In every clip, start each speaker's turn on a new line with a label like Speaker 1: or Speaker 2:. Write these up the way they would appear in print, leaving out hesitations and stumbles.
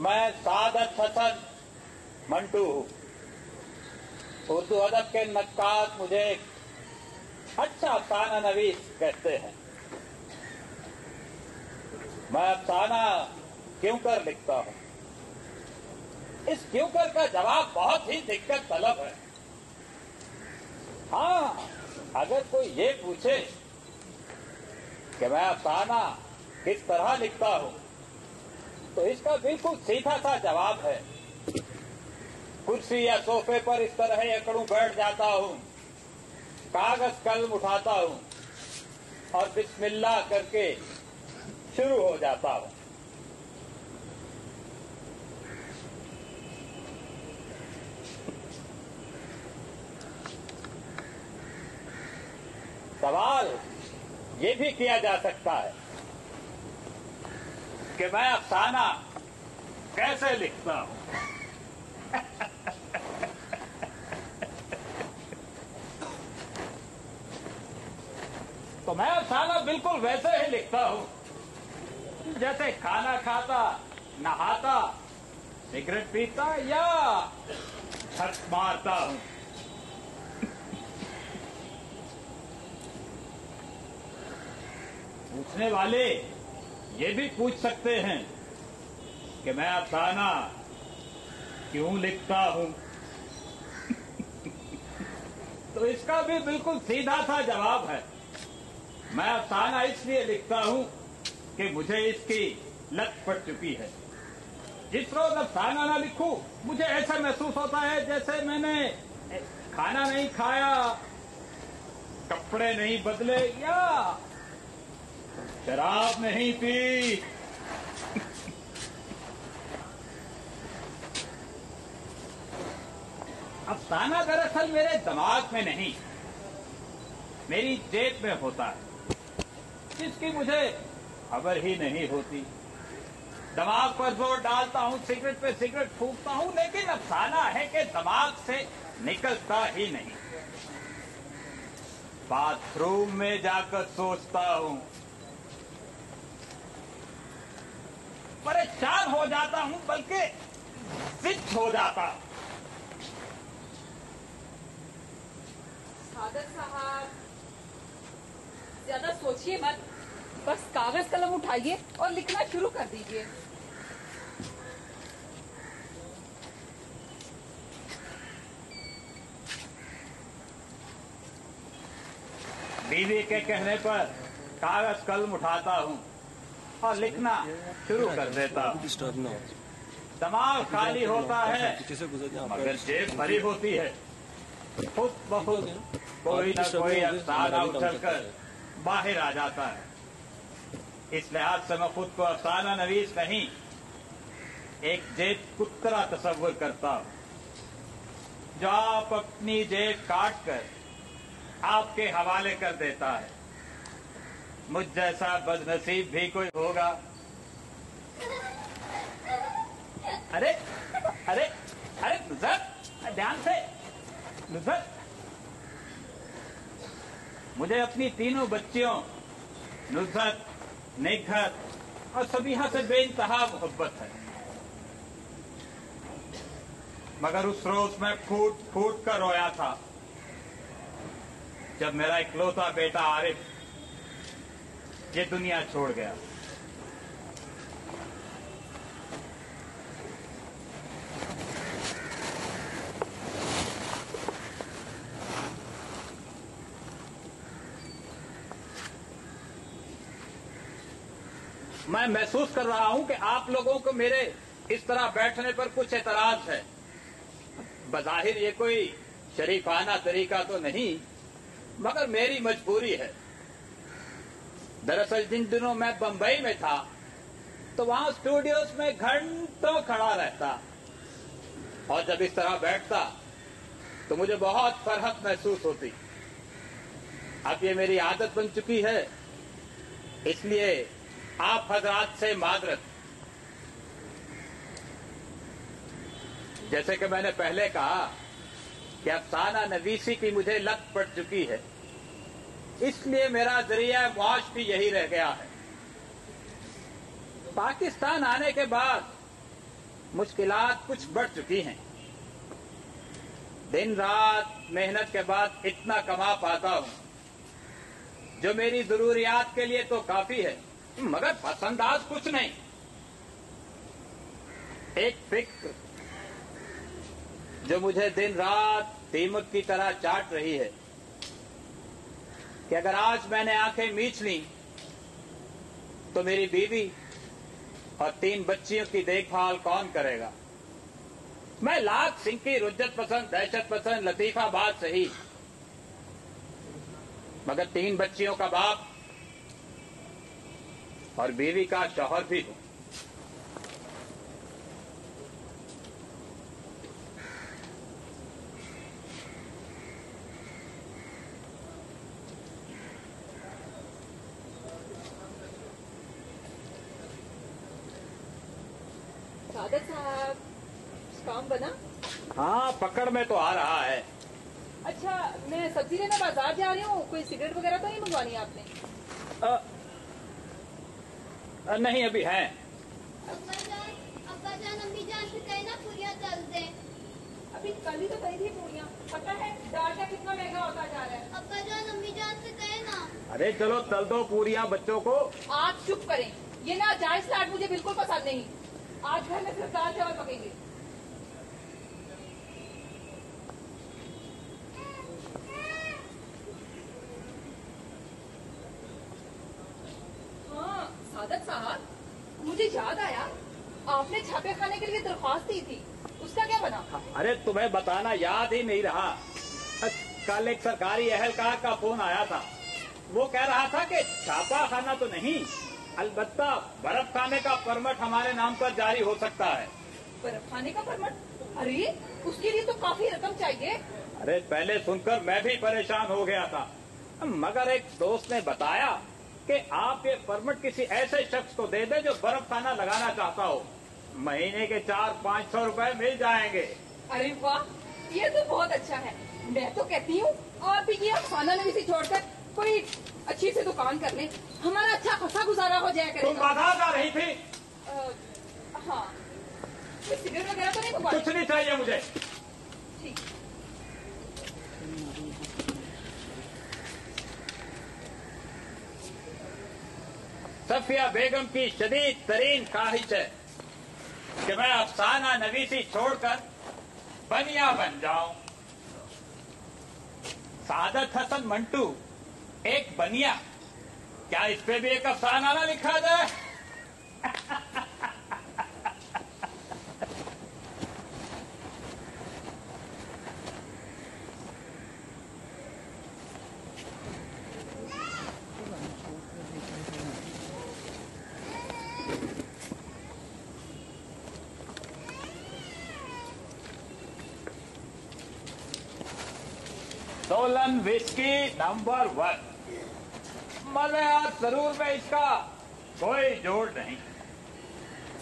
Speaker 1: मैं सादत हसन मंटू हूँ। उर्दू अदब के नक्काद मुझे अच्छा अफसाना नवीस कहते हैं। मैं अफसाना क्यों कर लिखता हूँ? इस क्यों कर का जवाब बहुत ही दिक्कत तलब है। हाँ, अगर कोई ये पूछे कि मैं अफसाना किस तरह लिखता हूँ, तो इसका बिल्कुल सीधा सा जवाब है। कुर्सी या सोफे पर इस तरह एकड़ू बैठ जाता हूँ, कागज कलम उठाता हूँ और बिस्मिल्लाह करके शुरू हो जाता हूँ। सवाल ये भी किया जा सकता है कि मैं अफसाना कैसे लिखता हूँ। तो मैं अफसाना बिल्कुल वैसे ही लिखता हूँ जैसे खाना खाता, नहाता, सिगरेट पीता या छत मारता हूँ। पूछने वाले ये भी पूछ सकते हैं कि मैं अफसाना क्यों लिखता हूं? तो इसका भी बिल्कुल सीधा सा जवाब है। मैं अफसाना इसलिए लिखता हूं कि मुझे इसकी लत पड़ चुकी है। जिस रोज अफसाना ना लिखूं, मुझे ऐसा महसूस होता है जैसे मैंने खाना नहीं खाया, कपड़े नहीं बदले या शराब नहीं पी। अफसाना दरअसल मेरे दिमाग में नहीं, मेरी जेब में होता है, जिसकी मुझे खबर ही नहीं होती। दिमाग पर जोर डालता हूं, सिगरेट पे सिगरेट फूंकता हूं, लेकिन अफसाना है कि दिमाग से निकलता ही नहीं। बाथरूम में जाकर सोचता हूं, परेशान हो जाता हूं, बल्कि जिद हो जाता हूं।
Speaker 2: सादत साहब, ज्यादा सोचिए मत, बस कागज कलम उठाइए और लिखना शुरू कर दीजिए।
Speaker 1: बीवी के कहने पर कागज कलम उठाता हूं और लिखना शुरू कर देता हूं। दिमाग खाली होता है मगर जेब भरी होती है। खुद बहुत कोई न कोई अफसाना उछलकर बाहर आ जाता है। इस लिहाज से मैं खुद को अफसाना नवीस नहीं, एक जेब कुत्तरा तस्वर करता हूं, जो आप अपनी जेब काट कर आपके हवाले कर देता है। मुझ जैसा बदनसीब भी कोई होगा। अरे अरे अरे नुसरत, ध्यान से नुसरत। मुझे अपनी तीनों बच्चियों नुसरत, निघत और सबीहा से बेइंतहा मोहब्बत है, मगर उस रोज मैं फूट फूट कर रोया था जब मेरा इकलौता बेटा आरिफ ये दुनिया छोड़ गया। मैं महसूस कर रहा हूं कि आप लोगों को मेरे इस तरह बैठने पर कुछ एतराज है। बज़ाहिर ये कोई शरीफाना तरीका तो नहीं, मगर मेरी मजबूरी है। दरअसल जिन दिनों मैं बंबई में था तो वहां स्टूडियोज में घंटों खड़ा रहता, और जब इस तरह बैठता तो मुझे बहुत फरहत महसूस होती। अब ये मेरी आदत बन चुकी है, इसलिए आप हजरात से माजरत। जैसे कि मैंने पहले कहा कि अफसाना नवीसी की मुझे लत पड़ चुकी है, इसलिए मेरा जरिया मुआश भी यही रह गया है। पाकिस्तान आने के बाद मुश्किलात कुछ बढ़ चुकी हैं। दिन रात मेहनत के बाद इतना कमा पाता हूं जो मेरी जरूरियात के लिए तो काफी है, मगर पसंदाज कुछ नहीं। एक फिक्र जो मुझे दिन रात दीमक की तरह चाट रही है कि अगर आज मैंने आंखें मीच ली तो मेरी बीवी और 3 बच्चियों की देखभाल कौन करेगा। मैं लाख सिंह की रुज्जत पसंद, दहशत पसंद, लतीफाबाद सही, मगर 3 बच्चियों का बाप और बीवी का शौहर भी हूं।
Speaker 2: सादत साहब, काम बना?
Speaker 1: हाँ, पकड़ में तो आ रहा है।
Speaker 2: अच्छा, मैं सब्जी लेने बाजार जा रही हूँ। कोई सिगरेट वगैरह तो नहीं मंगवानी आपने?
Speaker 1: नहीं, अभी है।
Speaker 3: अब्बा जान अम्मी जान से कहे ना पूरियां तल दे।
Speaker 2: अभी कल ही तो कही थी पूरियां। पता है डाटा कितना महंगा होता जा रहा है।
Speaker 3: अब्बा जान अम्मी जान से कहे ना।
Speaker 1: अरे चलो तल दो पूरियां बच्चों को।
Speaker 2: आप चुप करें, ये ना जायज लाट मुझे बिल्कुल पसंद नहीं। आज घर में सिर्फ दाल चावल पकेंगे। हाँ सादत साहब, मुझे याद आया आपने छापे खाने के लिए दरख्वास्त दी थी, उसका क्या बना?
Speaker 1: अरे तुम्हें बताना याद ही नहीं रहा। कल एक सरकारी एहलकार का फोन आया था। वो कह रहा था कि छापा खाना तो नहीं, अलबत्ता बर्फ खाने का परमिट हमारे नाम पर जारी हो सकता है।
Speaker 2: बर्फ खाने का परमिट? अरे उसके लिए तो काफी रकम चाहिए।
Speaker 1: अरे पहले सुनकर मैं भी परेशान हो गया था, मगर एक दोस्त ने बताया कि आप ये परमिट किसी ऐसे शख्स को दे दे जो बर्फ खाना लगाना चाहता हो। महीने के 400-500 रुपए मिल जाएंगे।
Speaker 2: अरे वाह, ये तो बहुत अच्छा है। मैं तो कहती हूँ और भी ये अफसाना नवीसी छोड़कर कोई अच्छी सी दुकान कर ले, हमारा अच्छा खासा गुजारा हो जाया करेगा।
Speaker 1: तुम बाजार जा रही थी?
Speaker 2: हाँ, कोई सिगरेट वगैरह तो नहीं मंगवानी?
Speaker 1: कुछ नहीं चाहिए मुझे।
Speaker 2: ठीक।
Speaker 1: सफिया बेगम की शदीद तरीन ख्वाहिश है कि मैं अफसाना नवीसी छोड़कर बनिया बन जाऊं। सादत हसन मंटू एक बनिया, क्या इस पे भी एक अफसाना ना लिखा जाए? Solan whisky number 1। मजे और जरूर में इसका कोई जोड़ नहीं।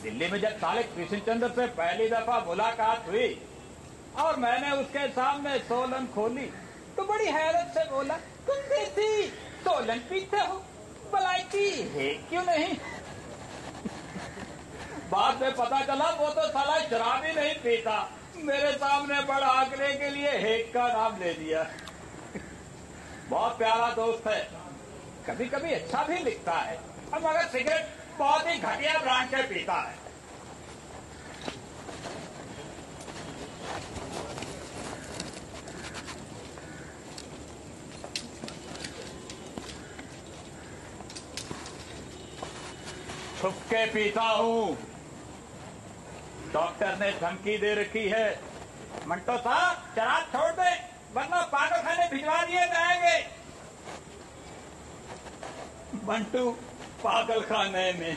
Speaker 1: दिल्ली में जब साले कृष्ण चंद्र से पहली दफा मुलाकात हुई और मैंने उसके सामने सोलन खोली तो बड़ी हैरत से बोला, तुम देसी सोलन पीते हो, बलायती है क्यों नहीं? बाद में पता चला वो तो साला शराब ही नहीं पीता। मेरे सामने बड़ा आंकड़े के लिए हेक का नाम ले दिया। बहुत प्यारा दोस्त है, कभी कभी अच्छा भी लिखता है, अब मगर सिगरेट बहुत ही घटिया ब्रांड के पीता है। छुप के पीता हूं, डॉक्टर ने धमकी दे रखी है। मंटो साहब शराब छोड़ दे वरना पागल खाने भिजवा दिए जाएंगे। मंटू पागल खाने में।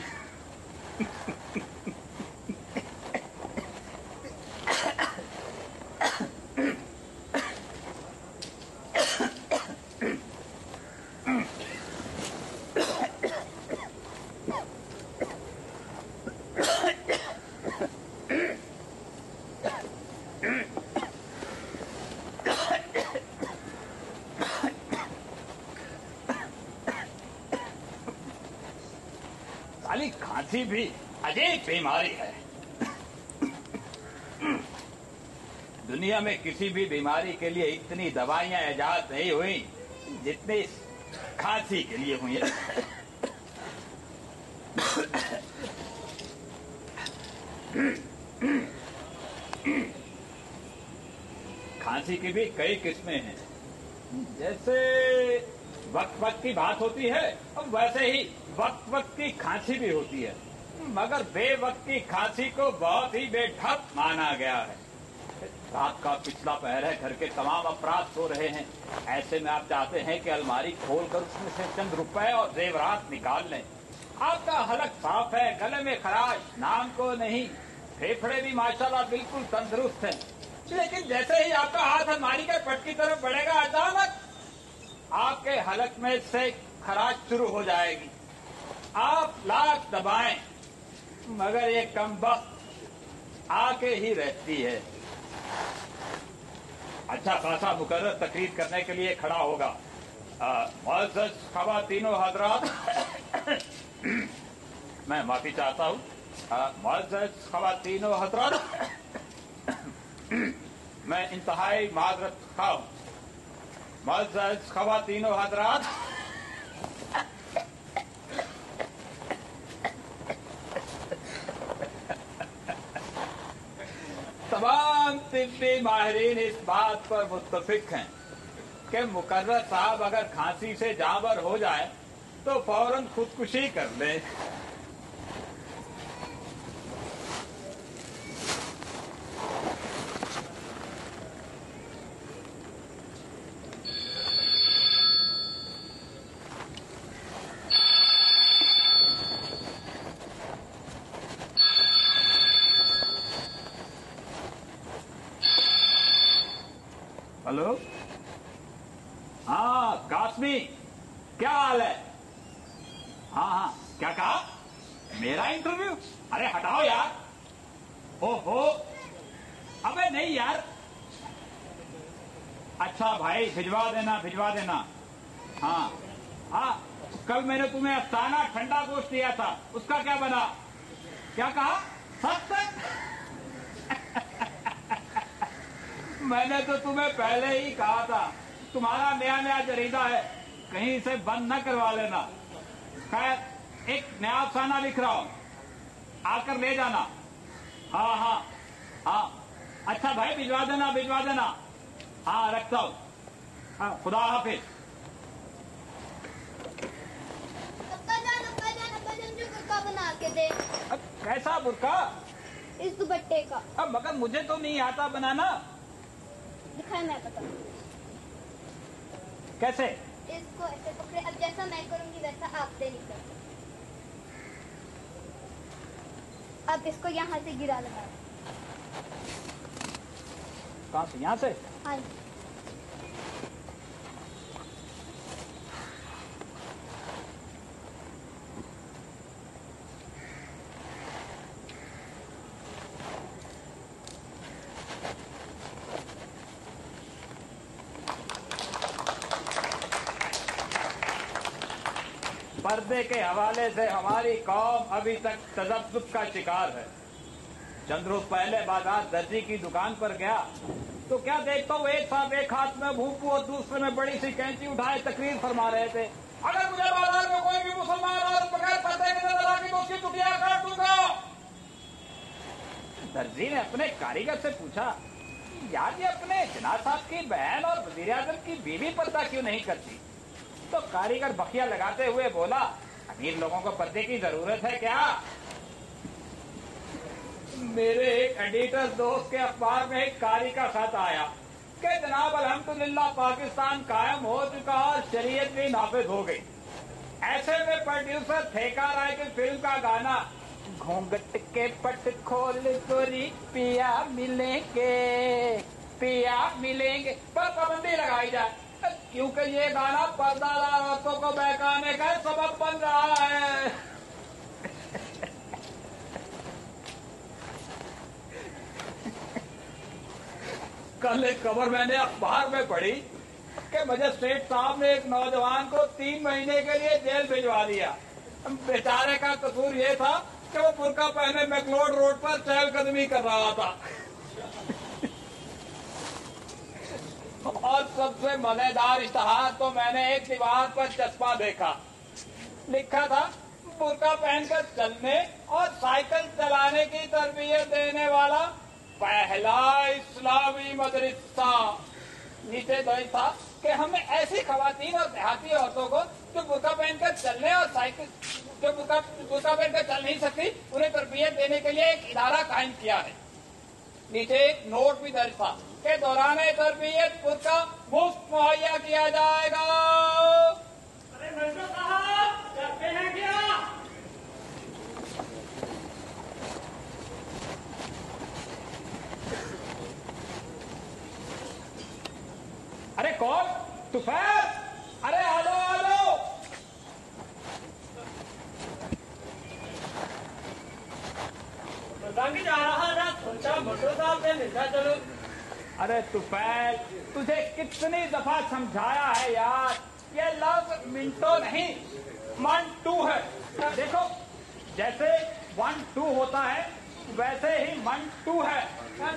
Speaker 1: साली खांसी भी अजीब बीमारी है। दुनिया में किसी भी बीमारी के लिए इतनी दवाइयां इजाद नहीं हुई जितनी खांसी के लिए हुई है। खांसी की भी कई किस्में हैं। जैसे वक्त वक्त की बात होती है, अब वैसे ही वक्त वक्त की खांसी भी होती है, मगर बेवक्त की खांसी को बहुत ही बेढप माना गया है। रात का पिछला पहर है, घर के तमाम अफराद सो रहे हैं, ऐसे में आप चाहते हैं कि अलमारी खोलकर उसमें से चंद रुपए और जेवरात निकाल लें। आपका हलक साफ है, गले में खराश नाम को नहीं, फेफड़े भी माशाल्लाह बिल्कुल तंदुरुस्त हैं, लेकिन जैसे ही आपका हाथ अलमारी के पट की तरफ बढ़ेगा, अचानक आपके हलक में से खराश शुरू हो जाएगी। आप लाख दबाएं मगर ये कमबख्त आके ही रहती है। अच्छा खासा मुकर्रर तकरीर करने के लिए खड़ा होगा। मुअज़्ज़ज़ ख़वातीनो हज़रात, मैं माफी चाहता हूँ। मुअज़्ज़ज़ ख़वातीनो हज़रात, मैं इंतहाई माज़रत खा हूँ। मुअज़्ज़ज़ ख़वातीनो हज़रात, तमाम तिब्बी माहिरीन इस बात पर मुत्तफिक हैं कि मुकर्रर साहब अगर खांसी से जाबर हो जाए तो फौरन खुदकुशी कर ले। हेलो, हाँ कासमी, क्या हाल है? हाँ, क्या कहा? मेरा इंटरव्यू? अरे हटाओ यार। ओहो, अबे नहीं यार। अच्छा भाई, भिजवा देना। हाँ, कल मैंने तुम्हें अफसाना ठंडा गोश्त दिया था, उसका क्या बना? क्या कहा? सच? मैंने तो तुम्हें पहले ही कहा था, तुम्हारा नया जरीदा है, कहीं इसे बंद न करवा लेना। खैर, एक नया अफसाना लिख रहा हूं, आकर ले जाना। हाँ। अच्छा भाई, भिजवा देना। हाँ, रखता हूँ। हाँ, खुदा हाफिज।
Speaker 3: अब्बा जान जो बुर्का बना के दे।
Speaker 1: अब कैसा बुर्का?
Speaker 3: इस दुपट्टे का।
Speaker 1: अब मगर मुझे तो नहीं आता बनाना।
Speaker 3: दिखाए, मैं पता
Speaker 1: कैसे?
Speaker 3: इसको ऐसे पकड़े, अब जैसा मैं करूंगी वैसा आप दे नहीं सकते। अब इसको यहाँ से गिरा लगा।
Speaker 1: कहाँ से? यहाँ से?
Speaker 3: हाँ।
Speaker 1: पर्दे के हवाले से हमारी कौम अभी तक तजब्जुब का शिकार है। चंद रोज पहले बाजार दर्जी की दुकान पर गया तो क्या देखता हूँ, एक साहब एक हाथ में भूपू और दूसरे में बड़ी सी कैंची उठाए तकरीर फरमा रहे थे। अगर मुझे बाजार में कोई भी मुसलमान और बगैर पर्दे के नजर आएगी तो उसकी टुकड़ियां काट दूंगा। दर्जी ने अपने कारीगर से पूछा, यार ये अपने जनाब साहब की बहन और वजीर आजम की बीवी पर्दा क्यों नहीं करती? तो कारीगर बखिया लगाते हुए बोला, अमीर लोगों को पर्दे की जरूरत है क्या? मेरे एक एडिटर दोस्त के अखबार में एक कारी का खत आया कि जनाब अल्हम्दुलिल्लाह पाकिस्तान कायम हो चुका और शरीयत भी नाफिज हो गई। ऐसे में प्रोड्यूसर ठेका राय की फिल्म का गाना घूंघट के पट खोल गोरी पिया मिलेंगे पर पाबंदी लगाई जाए, क्योंकि ये गाना पर्दादार औरतों को बहकाने का सबब बन रहा है। कल एक खबर मैंने अखबार में पढ़ी कि मजिस्ट्रेट साहब ने एक नौजवान को 3 महीने के लिए जेल भिजवा दिया। बेचारे का कसूर ये था कि वो बुर्का पहने मैकलोड रोड पर चहलकदमी कर रहा था। और सबसे मजेदार इश्तहार तो मैंने एक दीवार पर चस्पा देखा। लिखा था बुर्का पहनकर चलने और साइकिल चलाने की तरबियत देने वाला पहला इस्लामी मदरसा। नीचे दर्ज था कि हमें ऐसी खवातीन और देहाती औरतों को जो बुर्का पहनकर चलने और साइकिल जो बुर्का पहनकर चल नहीं सकती उन्हें तरबियत देने के लिए एक इदारा कायम किया है। नीचे एक नोट भी दर्ज था कि दौरान तरबियत बुर्का मुफ्त मुहैया किया जाएगा।
Speaker 4: अरे मिर्जा साहब डरते हैं क्या?
Speaker 1: अरे कौन? तुफैल? अरे आलो आलो।
Speaker 4: बतांगी जा रहा था, सोचा भट्टो साहब से मिलता चलो।
Speaker 1: अरे तुफैल, तुझे कितनी दफा समझाया है यार, ये लफ्ज मिनटो नहीं 1-2 है। देखो जैसे 1-2 होता है वैसे ही 1-2 है।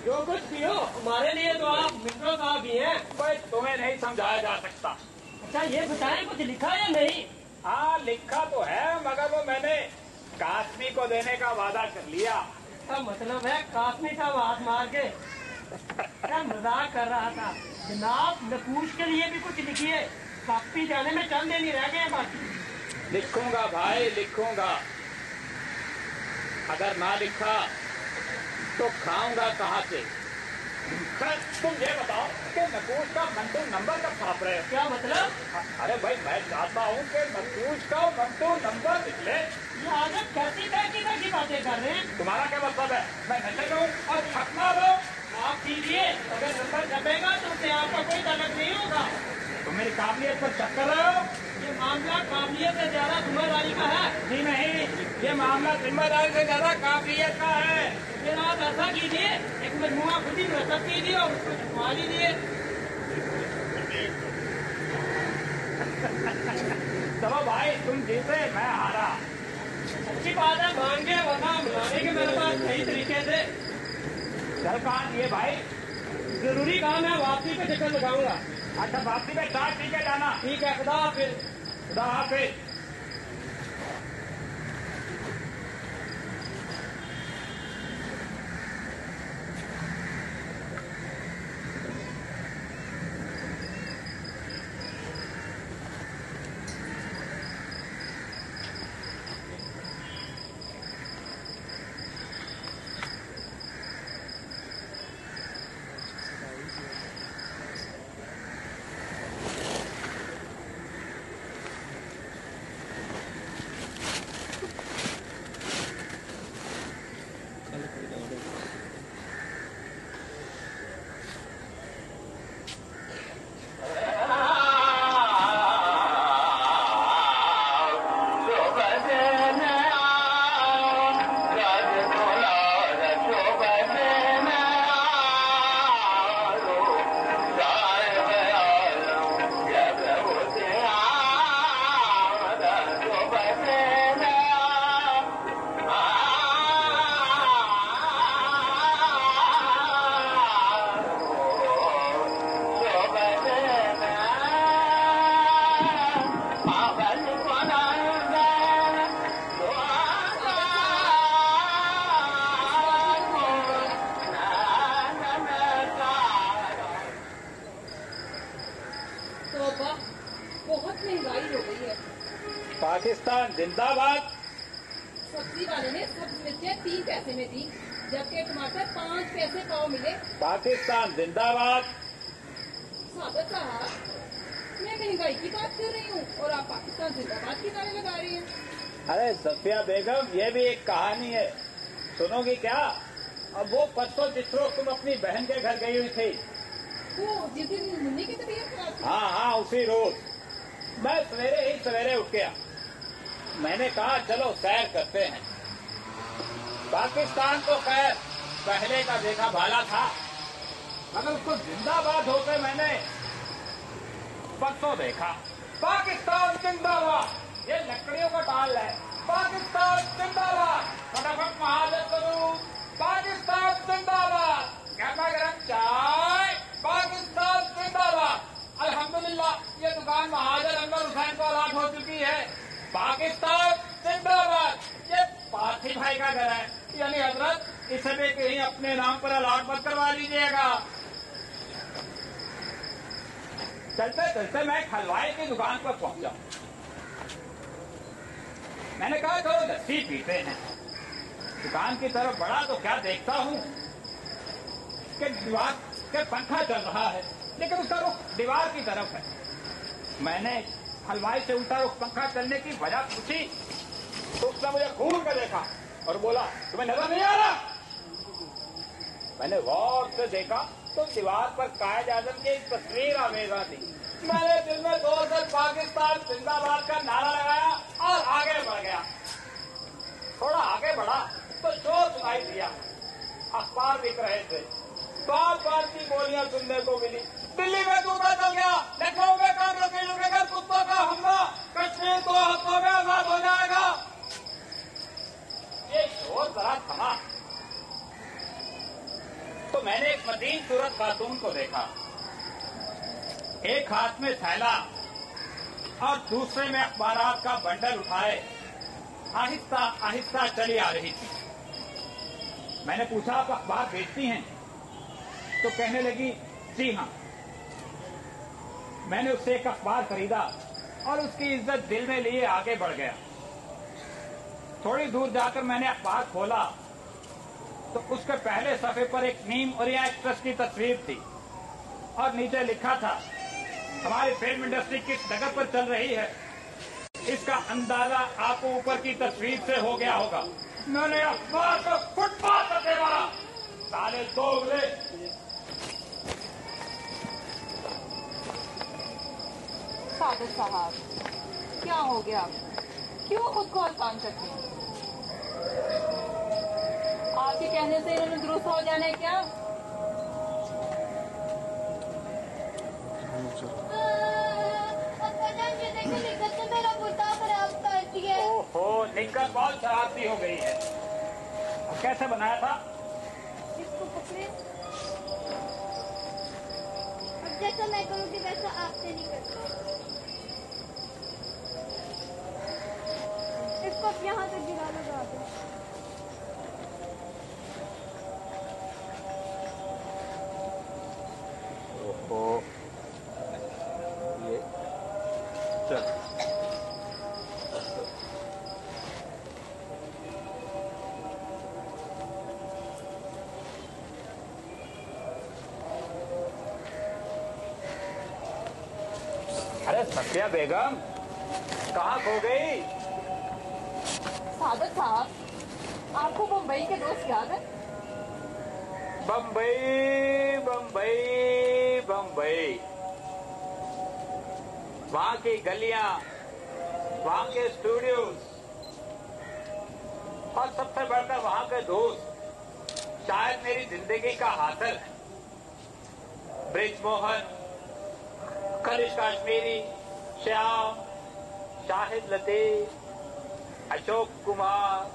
Speaker 4: जो कुछ भी हो हमारे लिए तो आप मित्रों साहब भी हैं।
Speaker 1: भाई तुम्हें नहीं समझाया जा सकता।
Speaker 4: अच्छा ये बताएं कुछ लिखा या नहीं?
Speaker 1: हाँ लिखा तो है मगर वो मैंने कासमी को देने का वादा कर लिया।
Speaker 4: इसका मतलब है कासमी साहब हाथ मार के क्या मजाक कर रहा था। जनाब नपूश के लिए भी कुछ लिखिए, कापी जाने में चंद दिन ही रह गए हैं बाकी।
Speaker 1: लिखूंगा भाई लिखूंगा, अगर ना लिखा तो खाऊंगा कहाँ से। खैर तुम ये बताओ कि नकूश का मंटू नंबर कब छाप रहे हो?
Speaker 4: क्या मतलब?
Speaker 1: अरे भाई मैं चाहता हूँ कि नकूश का मंटू नंबर निकले।
Speaker 4: ये आदत कैसी कैसी बातें कर रहे हैं?
Speaker 1: तुम्हारा क्या मतलब है? मैं नशे में हूँ और छपना दो।
Speaker 4: आप कीजिए, अगर नंबर छपेगा तो उससे आपका कोई तलक नहीं होगा।
Speaker 1: तुम मेरी काबिलियत पर शक कर रहे हो?
Speaker 4: ये मामला काबिलियत से ज्यादा जिम्मेदारी का है।
Speaker 1: जी नहीं, ये मामला जिम्मेदारी से ज्यादा काबिलियत का है।
Speaker 4: फिर आप ऐसा कीजिए, एक मजमुआ खुद ही मुरतब कीजिए और उसको छपवा लीजिए।
Speaker 1: चलो भाई तुम जीते मैं हारा।
Speaker 4: अच्छी बात है, मान के वरना बुलाने के मेरे पास सही तरीके से।
Speaker 1: चल कहाँ दिए भाई?
Speaker 4: जरूरी काम है, वापसी पे चक्कर लगाऊंगा।
Speaker 1: अच्छा वापसी में चाय पी के जाना।
Speaker 4: ठीक है, खुदा हाफिज।
Speaker 1: खुदा हाफिज। पाकिस्तान जिंदाबाद।
Speaker 2: सब्जी वाले ने सब्जी मिर्चें 3 पैसे में दी, जबकि टमाटर 5 पैसे पाव मिले।
Speaker 1: पाकिस्तान जिंदाबाद।
Speaker 2: सादत साहब, मैं महंगाई की बात कर रही हूँ और आप पाकिस्तान जिंदाबाद की नारे लगा रही हैं।
Speaker 1: अरे सफिया बेगम, ये भी एक कहानी है, सुनोगी क्या? अब वो परसों जिस रोज तुम अपनी बहन के घर गई हुई थी,
Speaker 2: वो जिस दिन मुन्नी की तबीयत खराब थी।
Speaker 1: हाँ हाँ उसी रोज मैं सवेरे उठ गया। मैंने कहा चलो सैर करते हैं। पाकिस्तान तो खैर पहले का देखा भाला था, मगर उसको जिंदाबाद होते मैंने परसों देखा। पाकिस्तान जिंदाबाद, ये लकड़ियों का टाल है। पाकिस्तान जिंदाबाद, फटाफट महाजन करूं। पाकिस्तान जिंदाबाद, गर्मा गर्म चाय। पाकिस्तान जिंदाबाद। भी कहीं अपने नाम पर अलाट मत करवा लीजिएगा। चलते चलते मैं हलवाई की दुकान पर पहुंचा। मैंने कहा तो लस्सी पीते हैं। दुकान की तरफ बढ़ा तो क्या देखता हूं कि दीवार के पंखा चल रहा है, लेकिन उसका रुख दीवार की तरफ है। मैंने हलवाई से उल्टा रुख पंखा चलने की वजह पूछी तो उसने मुझे घूर कर देखा और बोला, तुम्हें नजर नहीं आ रहा? मैंने गौर से देखा तो दीवार पर कायद आजम की एक तस्वीर आवेजा थी। मैंने दिल में जोर से पाकिस्तान जिंदाबाद का नारा लगाया और आगे बढ़ गया। थोड़ा आगे बढ़ा तो शोर सुनाई दिया। अखबार बिक रहे थे। बार की गोलियां सुनने को मिली। दिल्ली में दूसरा चल गया, लखनऊ में कांग्रेस के लुटेगा कुत्तों का हमला, कश्मीर 2 हफ्तों में आजाद हो जाएगा। ये शोर जरा थमा तो मैंने एक मदीन सूरत खातून को देखा। एक हाथ में थैला और दूसरे में अखबारात का बंडल उठाए आहिस्ता आहिस्ता चली आ रही थी। मैंने पूछा, आप अखबार बेचती हैं? तो कहने लगी, जी हाँ। मैंने उससे एक अखबार खरीदा और उसकी इज्जत दिल में लिए आगे बढ़ गया। थोड़ी दूर जाकर मैंने अखबार खोला तो उसके पहले सफे पर एक नीम ओरिया एक्सप्रेस की तस्वीर थी और नीचे लिखा था, हमारी फिल्म इंडस्ट्री किस डगर पर चल रही है इसका अंदाजा आपको ऊपर की तस्वीर से हो गया होगा। मैंने अखबार को फुटपाथ पर दे मारा। साले दोगले।
Speaker 2: सादत साहब, क्या हो गया? क्यों खुद को आसान करते हैं? आपके कहने से इन्होंने दुरुस्त हो जाना है क्या?
Speaker 3: निकल तो मेरा बुता खराब कर दिया।
Speaker 1: ओहो, निकल बहुत शरारती हो गई है। अब कैसे बनाया था?
Speaker 3: इसको पकड़े। अब जैसा मैं करूँगी वैसा आपसे नहीं करता। इसको अब यहाँ तक गिरा लगा दो।
Speaker 1: ओहो, ये चल। अरे सफिया बेगम, कहाँ खो गई?
Speaker 2: सादत साहब, आपको मुंबई के दोस्त याद है?
Speaker 1: बम्बई बम्बई बम्बई, वहां की गलियां, वहां के स्टूडियोज और सबसे बढ़कर वहां के दोस्त शायद मेरी जिंदगी का हासिल है। ब्रिज मोहन, करिश काश्मीरी, श्याम, शाहिद लतीफ, अशोक कुमार,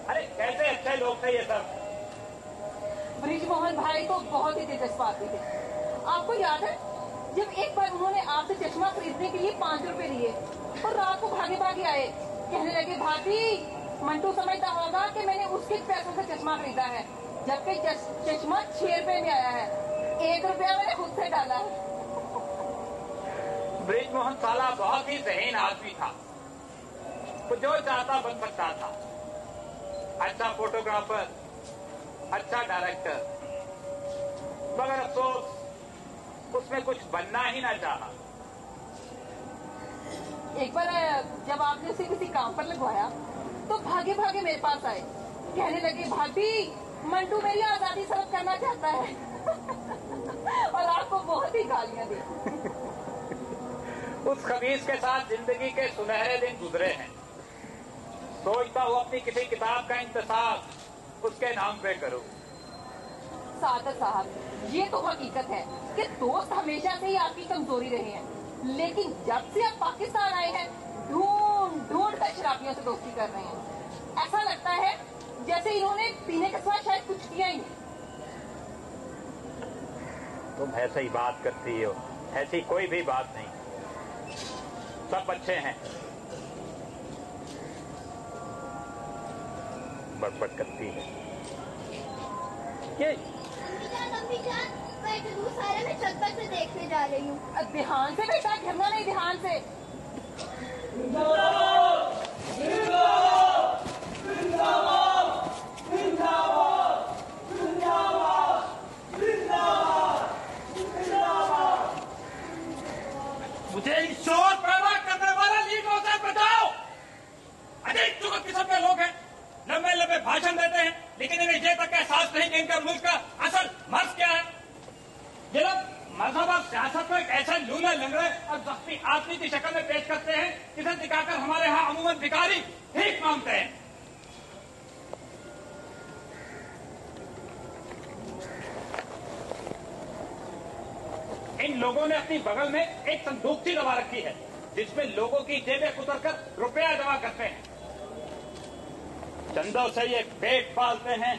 Speaker 1: अरे कैसे अच्छे लोग थे ये सब।
Speaker 2: ब्रिज मोहन भाई तो बहुत ही दिलचस्प आदमी थे। आपको याद है जब एक बार उन्होंने आपसे चश्मा खरीदने के लिए 5 रुपए लिए और रात को भागे भागे आए, कहने लगे, भाभी मंटू समझता होगा कि मैंने उसके पैसों से चश्मा खरीदा है, जबकि चश्मा 6 रुपए में आया है। 1 रुपया मैंने खुद से डाला है।
Speaker 1: ब्रिज मोहन साला बहुत ही ज़हीन आदमी था। वो जो चाहता बन सकता था। अच्छा फोटोग्राफर, अच्छा डायरेक्टर, मगर अफसोस उसमें कुछ बनना ही ना चाहा।
Speaker 2: एक बार जब आपने उसे किसी काम पर लगवाया तो भागे भागे मेरे पास आए, कहने लगे, भाभी मंटू मेरी आजादी सड़क करना चाहता है। और आपको बहुत ही गालियां दी।
Speaker 1: उस खबीज के साथ जिंदगी के सुनहरे दिन गुजरे हैं। सोचता हूँ अपनी किसी किताब का इंतसाब उसके नाम पे करूँ।
Speaker 2: सादत साहब, ये तो हकीकत है कि दोस्त हमेशा से ही आपकी कमजोरी रहे हैं, लेकिन जब से आप पाकिस्तान आए हैं ढूंढ ढूंढ कर शराबियों से दोस्ती कर रहे हैं। ऐसा लगता है जैसे इन्होंने पीने के साथ शायद कुछ किया ही नहीं।
Speaker 1: तुम ऐसे ही बात करती हो, ऐसी कोई भी बात नहीं, सब अच्छे हैं। बड़बड़ करती है। देखिए।
Speaker 3: अम्मी जान, मैं जुलूस आ रहा है, मैं छत पर से देखने जा रही हूँ।
Speaker 2: ध्यान से बेटा, गिरना नहीं, ध्यान से।
Speaker 1: मुझे इन शोर पैदा करने वाला लीगों से बचाओ। अनेक जुगत किस्म के लोग हैं, लंबे लंबे भाषण देते हैं, लेकिन इन्हें ये तक एहसास नहीं कि इनका मुल्क का असल मर्ज क्या है। ये लोग मजहब और सियासत को एक ऐसा लूले लंगड़े और जख्मी आदमी की शक्ल में पेश करते हैं जिसे दिखाकर हमारे यहाँ अमूमन भिखारी भीख मांगते हैं। इन लोगों ने अपनी बगल में एक संदूक सी दबा रखी है जिसमें लोगों की जेबें कुतरकर रुपया जमा करते हैं। चंदों से ये पेट पालते हैं,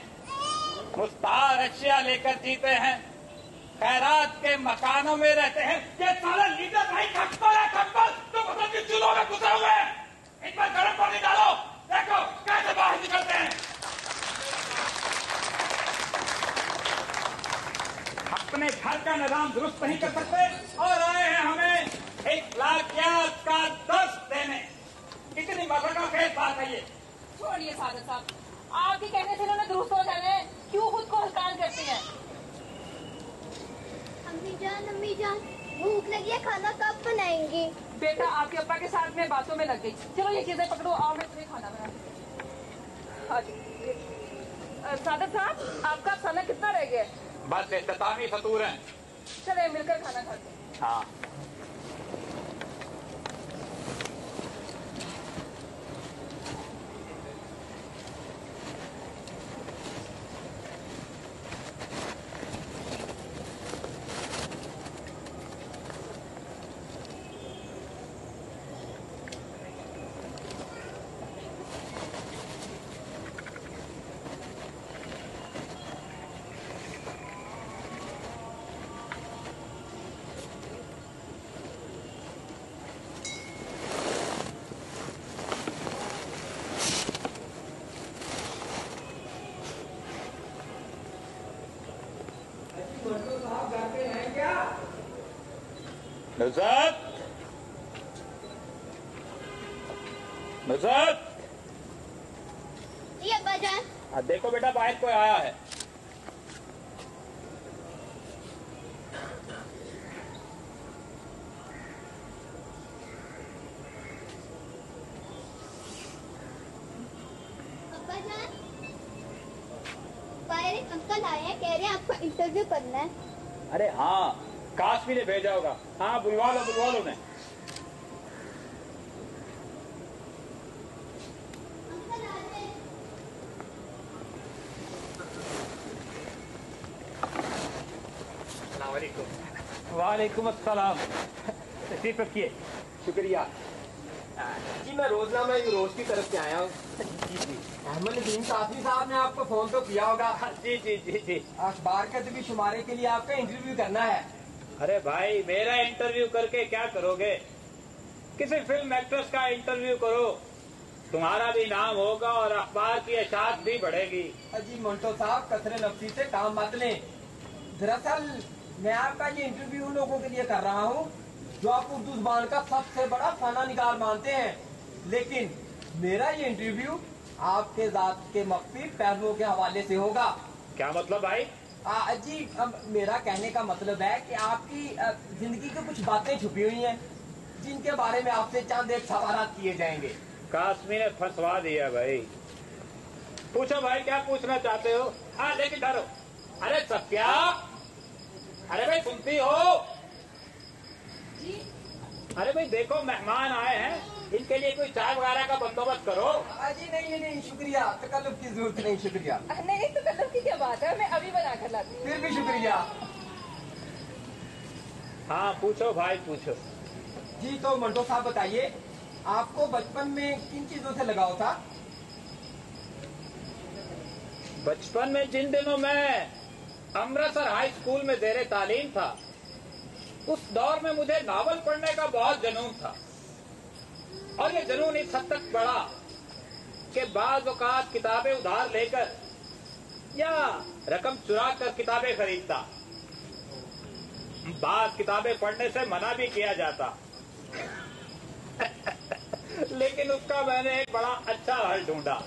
Speaker 1: मुस्तार अशिया लेकर जीते हैं, खैरात के मकानों में रहते हैं। ये सारा लीडर भाई खटपल है, खटपल तो मतलब कि चूल्हों में घुसे हुए हैं। इन पर गर्म पानी डालो, देखो कैसे बाहर निकलते हैं। अपने घर का निजाम दुरुस्त नहीं कर सकते और आए हैं हमें इखलाकियात का दर्स देने। कितनी मजा का खेल बात है ये।
Speaker 2: छोड़िए सादत साहब, आपके कहने से इन्होंने दुरुस्त हो जाने, क्यों खुद को हकान करती हैं?
Speaker 3: अम्मी जान, भूख लगी है, खाना कब बनाएंगी?
Speaker 2: बेटा आपके अब्बा के साथ में बातों में लग गई। चलो ये चीजें पकड़ो, आओ मैं तुम्हें खाना बना। हाँ जी सादत साहब, आपका खाना कितना रह गया?
Speaker 1: बस इख्तितामी फतूर हैं।
Speaker 2: चले मिलकर खाना खाते हैं।
Speaker 1: हाँ नुज़ात, नुज़ात।
Speaker 3: जी अब्बा जान।
Speaker 1: देखो बेटा बाहर कोई आया है।
Speaker 3: अब्बा जान, बाहर एक अंकल आए हैं, कह रहे हैं आपका इंटरव्यू करना है।
Speaker 1: अरे हाँ, कासमी ने भेजा होगा। हाँ बुलवा लो उन्हें।
Speaker 3: अंकल आ गए।
Speaker 1: वालेकुम अस्सलाम। तशरीफ रखिए। शुक्रिया
Speaker 5: जी, मैं रोजनामा रोज की तरफ से आया हूँ। अहमद नदीम काफी साहब ने आपको फोन तो किया होगा।
Speaker 1: जी जी जी जी।
Speaker 5: अखबार के अदबी शुमारे के लिए आपका इंटरव्यू करना है।
Speaker 1: अरे भाई, मेरा इंटरव्यू करके क्या करोगे? किसी फिल्म एक्ट्रेस का इंटरव्यू करो, तुम्हारा भी नाम होगा और अखबार की अशात भी बढ़ेगी।
Speaker 5: जी मंटो साहब, कसरे नफसी से काम मत लें। दरअसल मैं आपका ये इंटरव्यू उन लोगों के लिए कर रहा हूँ जो आप उर्दू जुबान का सबसे बड़ा फना निगार मानते हैं, लेकिन मेरा ये इंटरव्यू आपके जात के मख्फी पहलुओं के हवाले से होगा।
Speaker 1: क्या मतलब भाई?
Speaker 5: जी, अब मेरा कहने का मतलब है कि आपकी जिंदगी की कुछ बातें छुपी हुई हैं जिनके बारे में आपसे चंद एक सवाल किए जाएंगे।
Speaker 1: कासमी ने फंसवा दिया भाई। पूछो भाई, क्या पूछना चाहते हो? हाँ लेकिन डरो। अरे सत्या, अरे भाई सुनती हो?
Speaker 2: जी
Speaker 1: अरे भाई देखो, मेहमान आए हैं, इनके लिए कोई चाय वगैरह का बंदोबस्त करो।
Speaker 5: जी नहीं, शुक्रिया, तकल्लुफ की जरूरत नहीं, शुक्रिया।
Speaker 2: नहीं तो कदम की क्या बात है, मैं अभी बना कर लाती हूँ।
Speaker 5: फिर भी शुक्रिया।
Speaker 1: हाँ पूछो भाई पूछो।
Speaker 5: जी तो मंटो साहब बताइए, आपको बचपन में किन चीजों से लगाव था?
Speaker 1: बचपन में जिन दिनों मैं अमृतसर हाई स्कूल में ज़ेरे तालीम था, उस दौर में मुझे नावल पढ़ने का बहुत जुनून था। और ये जुनून इस हद तक बढ़ा कि बाज़ औक़ात किताबें उधार लेकर या रकम चुरा कर किताबें खरीदता। बाद किताबें पढ़ने से मना भी किया जाता। लेकिन उसका मैंने एक बड़ा अच्छा हल ढूंढा।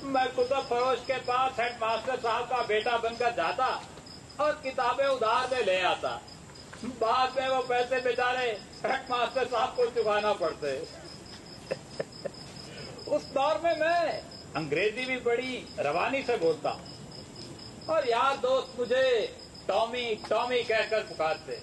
Speaker 1: मैं कुतुब फरोश के पास हेडमास्टर साहब का बेटा बनकर जाता और किताबें उधार में ले आता। बाद में वो पैसे बेचारे हेडमास्टर साहब को चुकाना पड़ते। उस दौर में मैं अंग्रेजी भी बड़ी रवानी से बोलता और यार दोस्त मुझे टॉमी टॉमी कहकर पुकारते।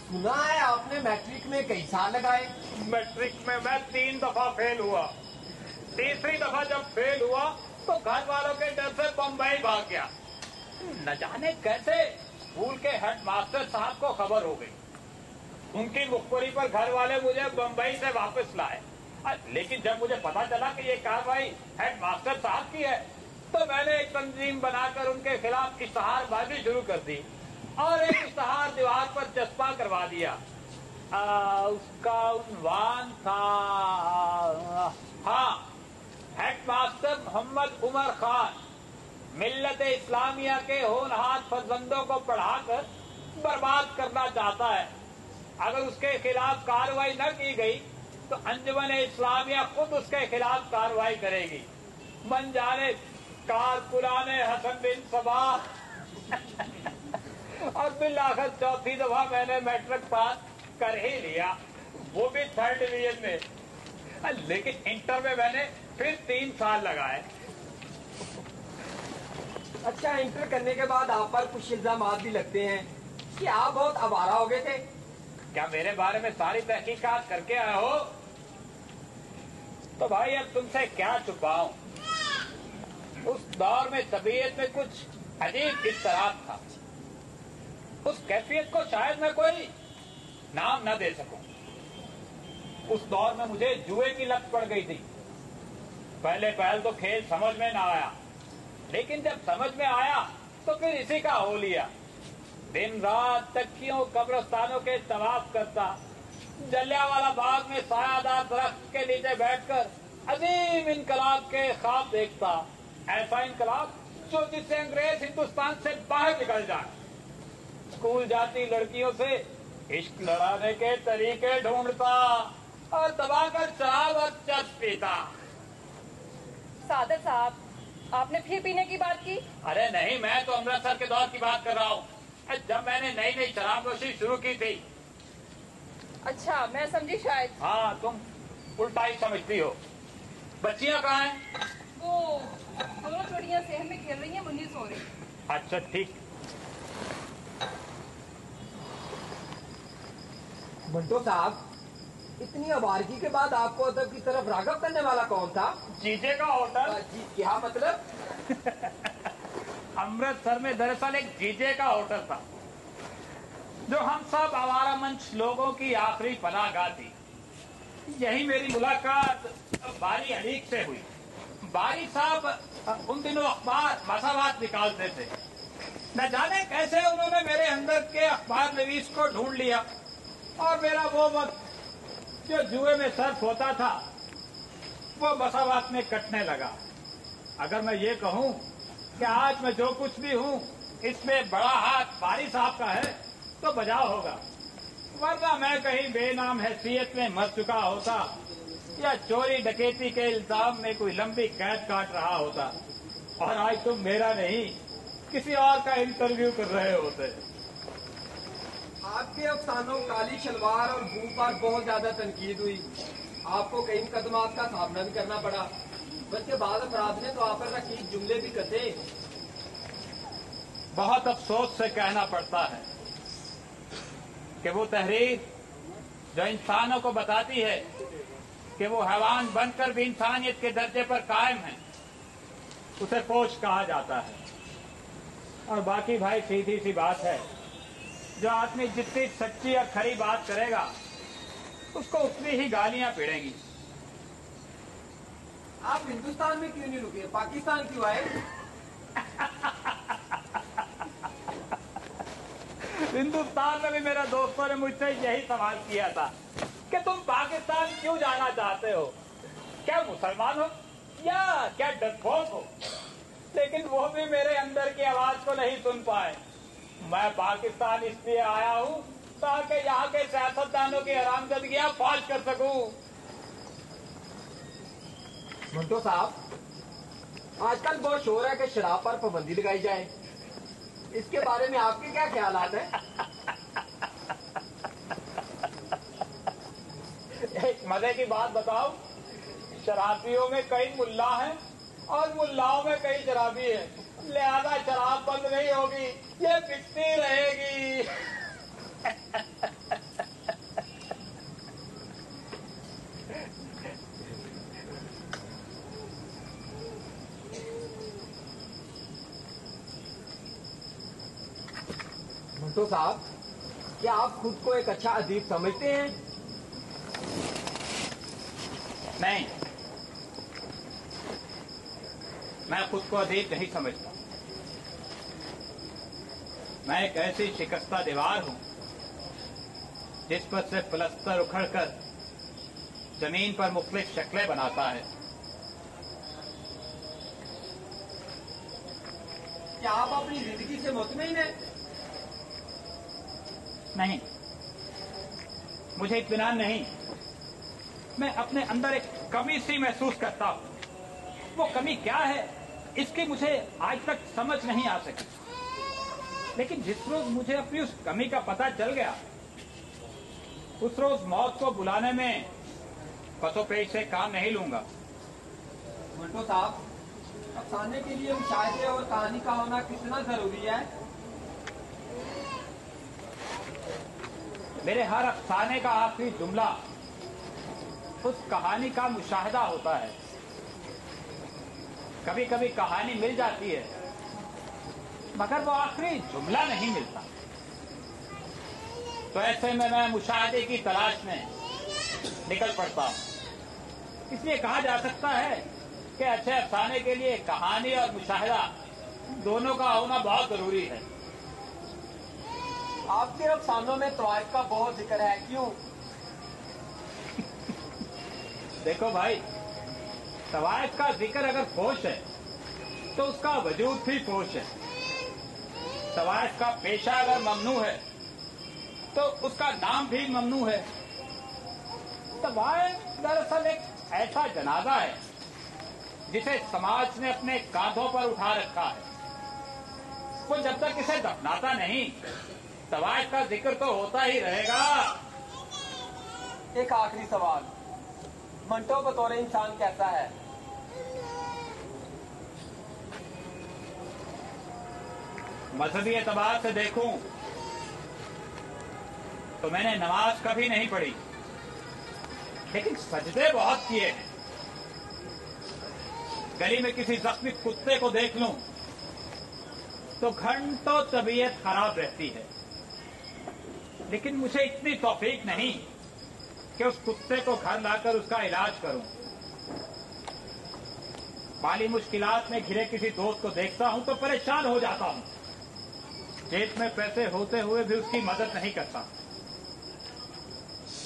Speaker 5: सुना है आपने मैट्रिक में कई साल लगाए।
Speaker 1: मैट्रिक में मैं 3 दफा फेल हुआ। तीसरी दफा जब फेल हुआ तो घर वालों के डर से बम्बई भाग गया। न जाने कैसे स्कूल के हेडमास्टर साहब को खबर हो गई। उनकी मुखबरी पर घर वाले मुझे बम्बई से वापस लाए। लेकिन जब मुझे पता चला कि ये कार्रवाई हेडमास्टर साहब की है तो मैंने एक तंजीम बनाकर उनके खिलाफ इश्तहारबाजी शुरू कर दी और एक इश्तहार दीवार पर चस्पा करवा दिया। उसका उन्वान था, हाँ, हेडमास्टर मोहम्मद उमर खान मिल्लत इस्लामिया के होनहार फर्जंदों को पढ़ाकर बर्बाद करना चाहता है। अगर उसके खिलाफ कार्रवाई न की गई तो अंजुमन इस्लामिया खुद उसके खिलाफ कार्रवाई करेगी। मन जाने कारकुलाने हसन बिन सबा। और बिलाखिर चौथी दफा मैंने मैट्रिक पास कर ही लिया, वो भी 3rd डिवीजन में। लेकिन इंटर में मैंने फिर 3 साल लगाए।
Speaker 5: अच्छा, इंटर करने के बाद आप पर कुछ इल्जाम भी लगते हैं कि आप बहुत आवारा हो गए थे।
Speaker 1: क्या मेरे बारे में सारी तहकीकात करके आए हो? तो भाई अब तुमसे क्या छुपाऊं। उस दौर में तबीयत में कुछ अजीब इत्तराब था। उस कैफियत को शायद मैं कोई नाम न दे सकूं। उस दौर में मुझे जुए की लत पड़ गई थी। पहले तो खेल समझ में ना आया, लेकिन जब समझ में आया तो फिर इसी का हो लिया। दिन रात तकियों कब्रिस्तानों के तवाफ करता, जलियांवाला बाग में सायादार दरख्त के नीचे बैठकर अजीम इनकलाब के ख्वाब देखता। ऐसा इनकलाब जो जिससे अंग्रेज हिंदुस्तान से बाहर निकल जाए। स्कूल जाती लड़कियों से इश्क लड़ाने के तरीके ढूंढता और दबाकर शराब और चर्च पीता।
Speaker 2: सादर साहब, आपने फिर पीने की बात की?
Speaker 1: अरे नहीं, मैं तो अमृतसर के दौर की बात कर रहा हूँ, जब मैंने नई नई शराबनोशी शुरू की थी।
Speaker 2: अच्छा, मैं समझी शायद।
Speaker 1: हाँ, तुम उल्टा ही समझती हो। बच्चियाँ कहाँ हैं?
Speaker 2: वो दोनों छोटियाँ शहर में खेल रही हैं, मुन्नी सो रही।
Speaker 1: अच्छा ठीक।
Speaker 5: मंटो साहब, इतनी आवारगी के बाद आपको अदब की तरफ राग़िब करने वाला कौन था?
Speaker 1: जीजे का होटल।
Speaker 5: जी क्या मतलब?
Speaker 1: अमृतसर में दरअसल एक जीजे का होटल था जो हम सब आवारा मंच लोगों की आखिरी पनाहगाह थी। यही मेरी मुलाकात बारी अलीक से हुई। बारी साहब उन दिनों अखबार मसावात निकालते थे। न जाने कैसे उन्होंने मेरे अंदर के अखबार नवीस को ढूंढ लिया और मेरा वो वक्त जो जुए में सर्फ होता था वो मसावात में कटने लगा। अगर मैं ये कहूं कि आज मैं जो कुछ भी हूं इसमें बड़ा हाथ बारी साहब का है तो बजाव होगा, वरना मैं कहीं बेनाम हैसियत में मर चुका होता या चोरी डकैती के इल्जाम में कोई लंबी कैद काट रहा होता और आज तुम मेरा नहीं किसी और का इंटरव्यू कर रहे होते।
Speaker 5: आपके अफसानों काली शलवार और बू पर बहुत ज्यादा तनकीद हुई। आपको कई मुकदमात का सामना भी करना पड़ा, बल्कि बाद अपराध ने तो आप पर रकीब जुमले भी कसे।
Speaker 1: बहुत अफसोस से कहना पड़ता है कि वो तहरीर जो इंसानों को बताती है कि वो हैवान बनकर भी इंसानियत के दर्जे पर कायम है, उसे पोश कहा जाता है। और बाकी भाई सीधी सी बात है, जो आदमी जितनी सच्ची और खरी बात करेगा उसको उतनी ही गालियां पिड़ेंगी।
Speaker 5: आप हिंदुस्तान में क्यों नहीं रुके, पाकिस्तान क्यों आए?
Speaker 1: हिंदुस्तान में भी मेरे दोस्तों ने मुझसे यही सवाल किया था कि तुम पाकिस्तान क्यों जाना चाहते हो, क्या मुसलमान हो या क्या डरपोक हो, लेकिन वो भी मेरे अंदर की आवाज को नहीं सुन पाए। मैं पाकिस्तान इसलिए आया हूँ ताकि यहाँ के सियासतदानों की हरामजदगियां फाश कर सकूं।
Speaker 5: मंटो साहब, आजकल बहुत शोर है कि शराब पर पाबंदी लगाई जाए, इसके बारे में आपके क्या ख्यालात हैं?
Speaker 1: एक मजे की बात बताओ, शराबियों में कई मुल्ला हैं और मुल्लाओं में कई शराबी हैं, लिहाजा शराब बंद नहीं होगी, ये बिकती रहेगी।
Speaker 5: मंटो साहब, क्या आप खुद को एक अच्छा अदीब समझते हैं?
Speaker 1: नहीं, मैं खुद को अदीब नहीं समझता। मैं एक ऐसी शिकस्ता दीवार हूं जिस पर से प्लस्तर उखड़कर जमीन पर मुख्तलिफ शक्लें बनाता है।
Speaker 5: क्या आप अपनी जिंदगी से मुतमईन हैं?
Speaker 1: नहीं, मुझे इत्मीनान नहीं। मैं अपने अंदर एक कमी सी महसूस करता हूं। वो कमी क्या है, इसकी मुझे आज तक समझ नहीं आ सकी। लेकिन जिस रोज मुझे अपनी उस कमी का पता चल गया, उस रोज मौत को बुलाने में पसोपेश से काम नहीं लूंगा।
Speaker 5: मंटो साहब, अफसाने के लिए मुशाहिदे और कहानी का होना कितना जरूरी है?
Speaker 1: मेरे हर अफसाने का आखिरी जुमला उस कहानी का मुशाहिदा होता है। कभी कभी कहानी मिल जाती है, मगर वो आखिरी जुमला नहीं मिलता। तो ऐसे में मैं मुशाहिदे की तलाश में निकल पड़ता हूं। इसलिए कहा जा सकता है कि अच्छे अफसाने के लिए कहानी और मुशाहिदा दोनों का होना बहुत जरूरी है।
Speaker 5: आपके अफसानों में तवाइफ का बहुत जिक्र है, क्यों?
Speaker 1: देखो भाई, तवाइफ का जिक्र अगर फोश है तो उसका वजूद भी फोश है। तवाइफ का पेशा अगर ममनू है तो उसका नाम भी ममनू है। तवाइफ दरअसल एक ऐसा जनाजा है जिसे समाज ने अपने कांधों पर उठा रखा है। वो जब तक इसे दफनाता नहीं, तवाइफ का जिक्र तो होता ही रहेगा।
Speaker 5: एक आखिरी सवाल, मंटो बतौर इंसान कैसा है?
Speaker 1: मजहबी एतबार से देखूं तो मैंने नमाज कभी नहीं पढ़ी, लेकिन सजदे बहुत किए हैं। गली में किसी जख्मी कुत्ते को देख लूं तो घंटों तबीयत खराब रहती है, लेकिन मुझे इतनी तौफीक नहीं कि उस कुत्ते को घर लाकर उसका इलाज करूं। माली मुश्किलात में घिरे किसी दोस्त को देखता हूं तो परेशान हो जाता हूं। जेब में पैसे होते हुए भी उसकी मदद नहीं करता,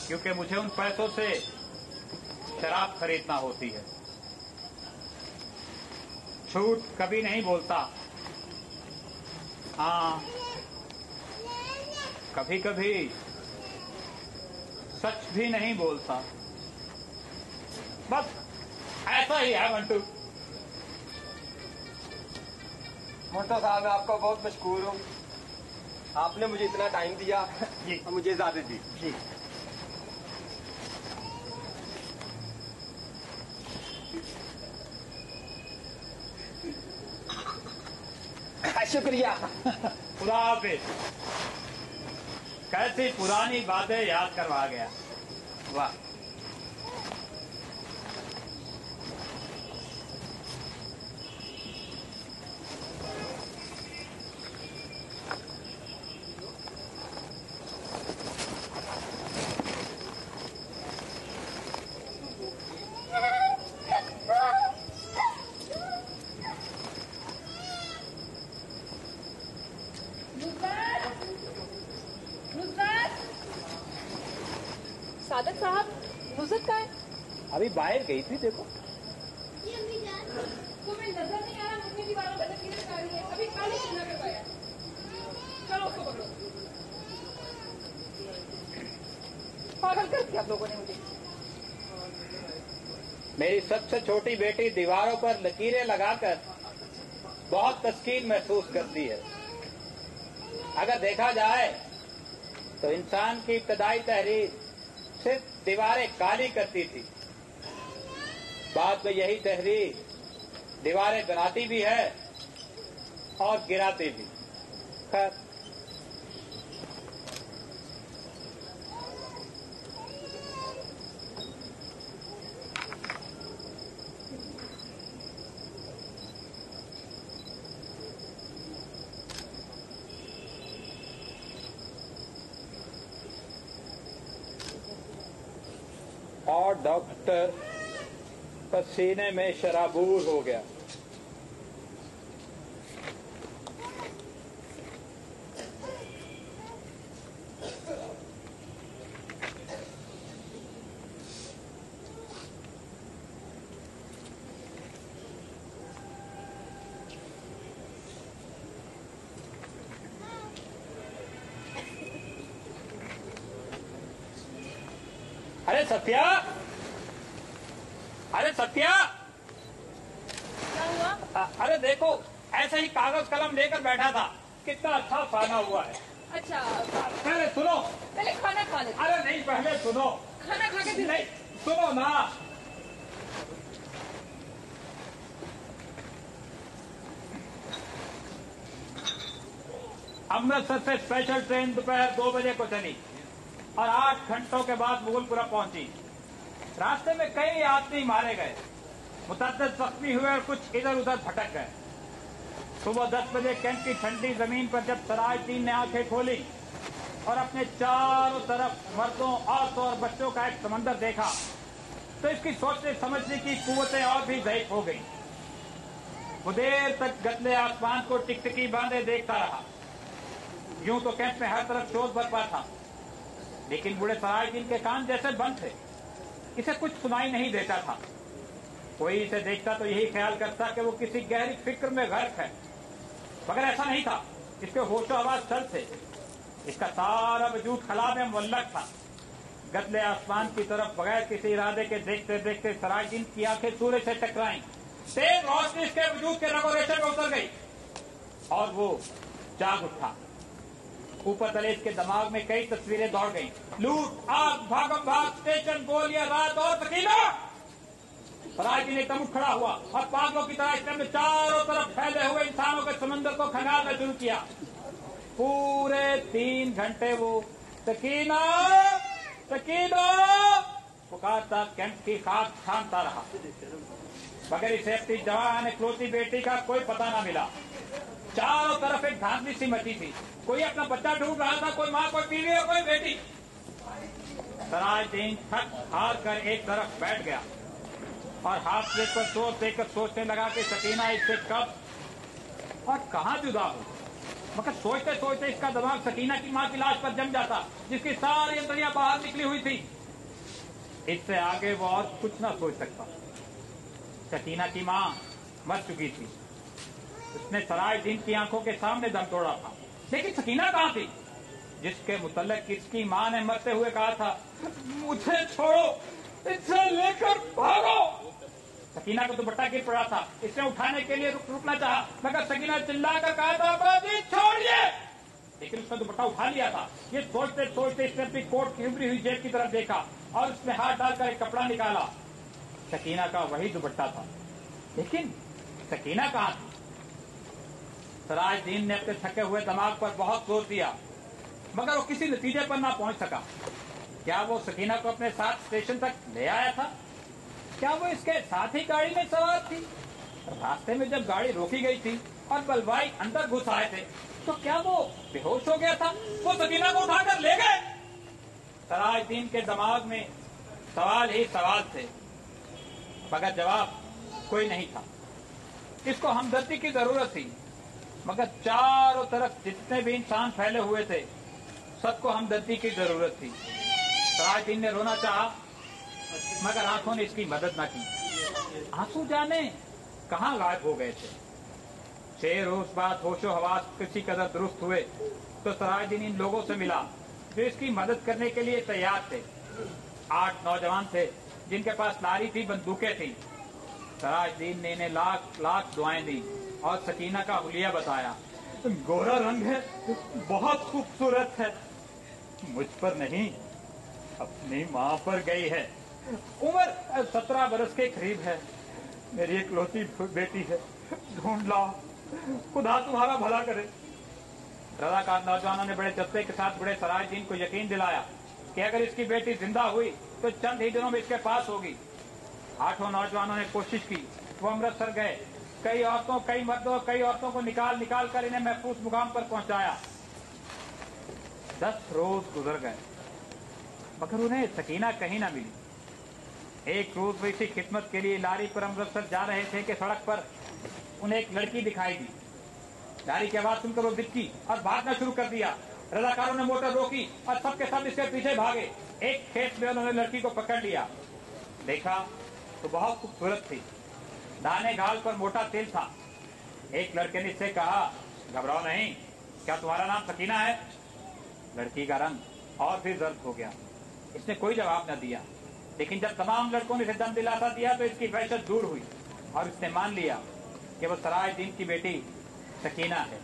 Speaker 1: क्योंकि मुझे उन पैसों से शराब खरीदना होती है। झूठ कभी नहीं बोलता। हाँ, कभी कभी सच भी नहीं बोलता। बस ऐसा ही है मंटू।
Speaker 5: मंटो साहब, मैं आपका बहुत मशकूर हूँ। आपने मुझे इतना टाइम दिया
Speaker 1: जी।
Speaker 5: और मुझे इजाजत दी।
Speaker 1: जी,
Speaker 5: शुक्रिया।
Speaker 1: खुदा हाफिज। कैसी पुरानी बातें याद करवा गया। वाह।
Speaker 2: सादत साहब,
Speaker 1: अभी बाहर गई थी, देखो।
Speaker 3: जी अम्मी जान।
Speaker 2: तुम्हें नजर नहीं आ रहा मुझे दीवारों पर लकीरें लगा रही है, अभी कल ही सुना कर पाया। चलो उसको पकड़ो। पागल कर दिया आप लोगों ने मुझे।
Speaker 1: मेरी सबसे छोटी बेटी दीवारों पर लकीरें लगाकर बहुत तस्कीन महसूस करती है। अगर देखा जाए तो इंसान की इब्तदाई तहरीर सिर्फ दीवारें काली करती थी, बाद में यही तहरीर दीवारें बनाती भी है और गिराती भी। खैर, और डॉक्टर पसीने में शराबूर हो गया। अरे सत्या, अरे सत्या,
Speaker 2: क्या हुआ?
Speaker 1: अरे देखो, ऐसे ही कागज कलम लेकर बैठा था, कितना अच्छा खाना हुआ है।
Speaker 2: अच्छा
Speaker 1: पहले सुनो।
Speaker 2: पहले खाना खा ले।
Speaker 1: अरे नहीं, पहले सुनो।
Speaker 2: खाना खा के फिर
Speaker 1: नहीं, सुनो ना। अमृतसर से स्पेशल ट्रेन दोपहर 2 बजे को चली और 8 घंटों के बाद मुगलपुरा पहुंची। रास्ते में कई यात्री मारे गए, मुतअद्दिद जख्मी हुए और कुछ इधर उधर भटक गए। सुबह 10 बजे कैंप की ठंडी जमीन पर जब सरायदीन ने आंखें खोली और अपने चारों तरफ मर्दों, औरतों और बच्चों का एक समंदर देखा तो इसकी सोचने समझने की कुव्वतें और भी ज़ईफ हो गई। वो देर तक गतले आसमान को टिकटिकी बांधे देखता रहा। यूं तो कैंप में हर तरफ शोर बरपा था, लेकिन बूढ़े सरायदीन के कान जैसे बंद थे। इसे कुछ सुनाई नहीं देता था। कोई इसे देखता तो यही ख्याल करता कि वो किसी गहरी फिक्र में गर्क है, मगर ऐसा नहीं था। इसके होशो आवाज चल थे। इसका सारा वजूद खला में मुअल्लक था। गतले आसमान की तरफ बगैर किसी इरादे के देखते देखते सरायदीन की आंखें सूरज से टकराईं। तेज रोशनी इसके वजूद के रगो रेशे में उतर गई और वो जाग उठा। ऊपर तले इसके दिमाग में कई तस्वीरें दौड़ गईं। लूट, आग, भागम भाग, स्टेशन, गोलियां, रात और सकीना। सरायदीन एकदम उठ खड़ा हुआ और पागलों की तरह इसने चारों तरफ फैले हुए इंसानों के समंदर को खंगालना शुरू किया। पूरे 3 घंटे वो सकीना सकीना पुकारता कैंप की खाक छानता रहा, मगर इसे अपनी जवान इकलौती बेटी का कोई पता न मिला। चारों तरफ एक धांधली सी मची थी। कोई अपना बच्चा ढूंढ रहा था, कोई माँ, कोई बीवी और कोई बेटी। सरायदीन थक हार कर एक तरफ बैठ गया और हाथ प्लेट पर जोर देकर सोचने लगा कि सकीना इससे कब और कहाँ जुदा हो। मगर सोचते सोचते इसका दिमाग सकीना की माँ की लाश पर जम जाता, जिसकी सारी अंतड़ियां बाहर निकली हुई थी। इससे आगे वो और कुछ ना सोच सकता। सकीना की माँ मर चुकी थी। उसने सरायदीन की आंखों के सामने दम तोड़ा था, लेकिन सकीना कहाँ थी जिसके मुतल्लिक इसकी माँ ने मरते हुए कहा था, मुझे छोड़ो, इसे लेकर भागो। सकीना को दुपट्टा गिर पड़ा था। इसने उठाने के लिए रुकना चाहा, मगर सकीना चिल्लाकर कहा था, अपराधी छोड़िए, लेकिन उसने दुपट्टा उठा लिया था। ये सोचते सोचते इसने अपनी कोट की उभरी हुई जेब की तरफ देखा और उसमें हाथ डालकर एक कपड़ा निकाला। सकीना का वही दुपट्टा था, लेकिन सकीना कहाँ थी? सरायदीन ने अपने थके हुए दिमाग पर बहुत जोर दिया, मगर वो किसी नतीजे पर ना पहुंच सका। क्या वो सकीना को अपने साथ स्टेशन तक ले आया था? क्या वो इसके साथ ही गाड़ी में सवार थी? रास्ते में जब गाड़ी रोकी गई थी और बलवाई अंदर घुस आए थे, तो क्या वो बेहोश हो गया था? वो सकीना को उठाकर ले गए? सरायदीन के दिमाग में सवाल ही सवाल थे, मगर जवाब कोई नहीं था। इसको हमदर्दी की जरूरत थी, मगर चारों तरफ जितने भी इंसान फैले हुए थे, सबको हमदर्दी की जरूरत थी। सरायदीन ने रोना चाहा, मगर आंखों ने इसकी मदद न की। आंसू जाने कहाँ गायब हो गए थे। शेर उस बात होशो हवास किसी कदर दुरुस्त हुए तो सराजुद्दीन इन लोगों से मिला जो इसकी मदद करने के लिए तैयार थे। 8 नौजवान थे जिनके पास लारी थी, बंदूकें थी। सराजुद्दीन ने इन्हें लाख लाख दुआएं दी और सकीना का हुलिया बताया। गोरा रंग है, बहुत खूबसूरत है, मुझ पर नहीं अपनी माँ पर गई है। उम्र 17 बरस के करीब है, मेरी इकलौती बेटी है, ढूंढ लाओ, खुदा तुम्हारा भला करे। रजाकार नौजवानों ने बड़े जज्बे के साथ बड़े सराजुद्दीन को यकीन दिलाया कि अगर इसकी बेटी जिंदा हुई तो चंद ही दिनों में इसके पास होगी। 8 नौजवानों ने कोशिश की, वो अमृतसर गए, कई औरतों, कई मर्दों, कई औरतों को निकाल निकाल कर इन्हें महफूज मुकाम पर पहुंचाया। 10 रोज गुजर गए मगर उन्हें सकीना कहीं ना मिली। एक रोज वो इसी खिदमत के लिए लारी पर अमृतसर जा रहे थे कि सड़क पर उन्हें एक लड़की दिखाई दी। लारी की आवाज सुनकर वो दिखी और भागना शुरू कर दिया। रजाकारों ने मोटर रोकी और सबके सब इसके पीछे भागे। एक खेत में उन्होंने लड़की को पकड़ लिया। देखा तो बहुत खूबसूरत थी, दाने गाल पर मोटा तेल था। एक लड़के ने इससे कहा, घबराओ नहीं, क्या तुम्हारा नाम सकीना है? लड़की का रंग और भी जर्द हो गया। इसने कोई जवाब न दिया, लेकिन जब तमाम लड़कों ने इसे दम दिलासा दिया तो इसकी वहशत दूर हुई और इसने मान लिया कि वो सराजुद्दीन की बेटी सकीना है।